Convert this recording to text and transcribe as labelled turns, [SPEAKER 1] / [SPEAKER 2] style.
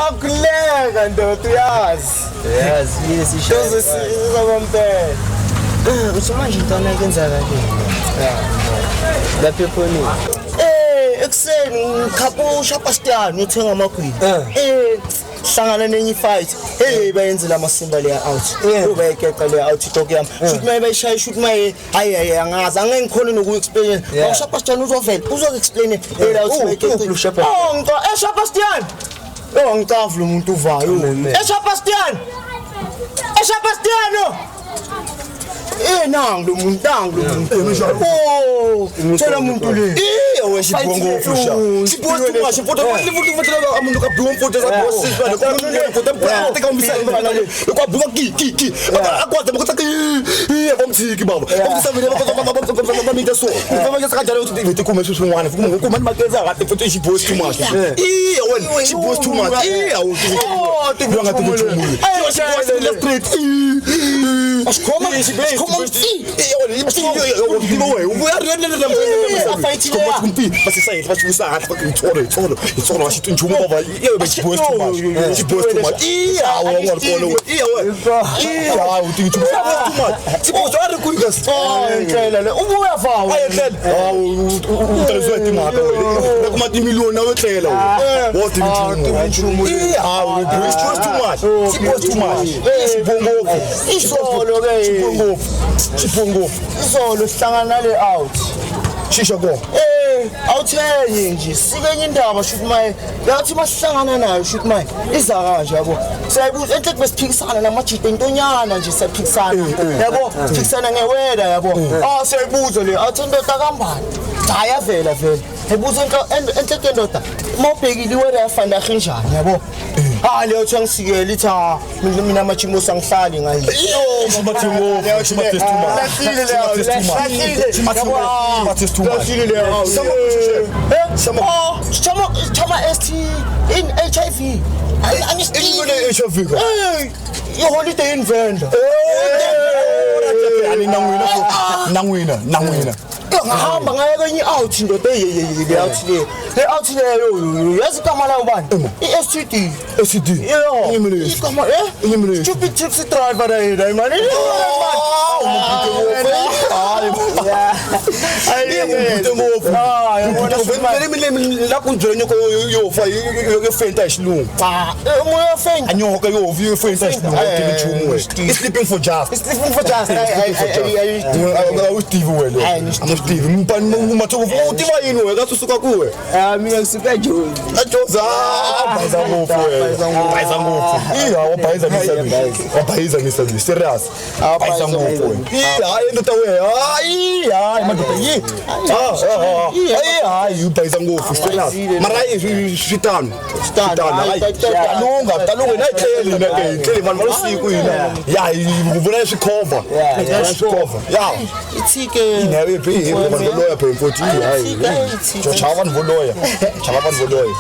[SPEAKER 1] Akuleka ndoda uyazi.
[SPEAKER 2] Yes, yini sisho.
[SPEAKER 1] Siza kwamphela.
[SPEAKER 2] Usomanje intwana yenza kahle. Lapho phone.
[SPEAKER 1] Ekseni ngikhapusha Bastian uthenga amagwini. Hlangana nenye fight. Bayenzela amasimba leya out. Ubekeqa leya out dog yami. Shoot my bayishaya shoot my hayi angazi angeke ngikhona noku explain. Bawusha Bastian uzovela uzokuexplain la uthi bekeqa. Oh ngicela Bastian. Ngicava lo muntu uvayo. Bastian. Bastian. Nangu lo muntu. Oh, tshela muntu le.
[SPEAKER 3] Weshibongo ofusha. Sipost too much. Foto la amuntu ka bhunga foto za boss sisibane. Komuntu foto mpaka teka umsana bana le. Kwa bhunga ki. Akwazi ukuthi bomthiki baba. Bomsabile bamita so. Bamake sakajala ukuthi ngithe kuma susungwana. Kuma makeza kade foto sipost too much. Wena sipost too much. Awuthi. Oh, tibanga tibuthumu. Sipost straight. Asikhoma Chipungo.
[SPEAKER 1] Isolo sihlangana le out.
[SPEAKER 3] Shisha go.
[SPEAKER 1] Awuthenye nje. Sikenye indaba shoot my. Yathi masihlangana nayo shoot my. Iza kanje yabo. Siyayibuza enhle besiphikisana namajita intonyana nje siyaphikisana. Yabo, siphikisana ngeweda yabo. Siyayibuza le athi indoda kambani. Hayi avela vele. Ebuza enhle kendoda. Mawubhekile iweda yafanda kanjani yabo. Leyo thi ngisikele ithi mina amachimo sangihlali ngayi. Chama ST in HIV. Your holiday in Venda. Nangwina. Ngahamba ngaye kwenye out ndoda le out le yazi kama la ubani iSTD igama stupid taxi driver la man la kunjwenye ko yofa yofenta isilungu moya fenta anyoka yofenta isilungu sleeping for just Steve wena Steve mpani ngumathovu uthi bayini wena kasusuka kuwe
[SPEAKER 2] mina ngisuka Jozi
[SPEAKER 3] ajoza bhayiza ngofu wabhayiza nisabi serious bhayiza ngofu hayi ndoda we hayi madoda hayi ubhayiza ngofu serious mara shitani talunga nayihleli nayihleli manje malosiku yina yayi ngubona sikhova ya
[SPEAKER 1] ithike
[SPEAKER 3] inawe phi lawyer phe 14 hayi chava ni lawyer chava ni lawyer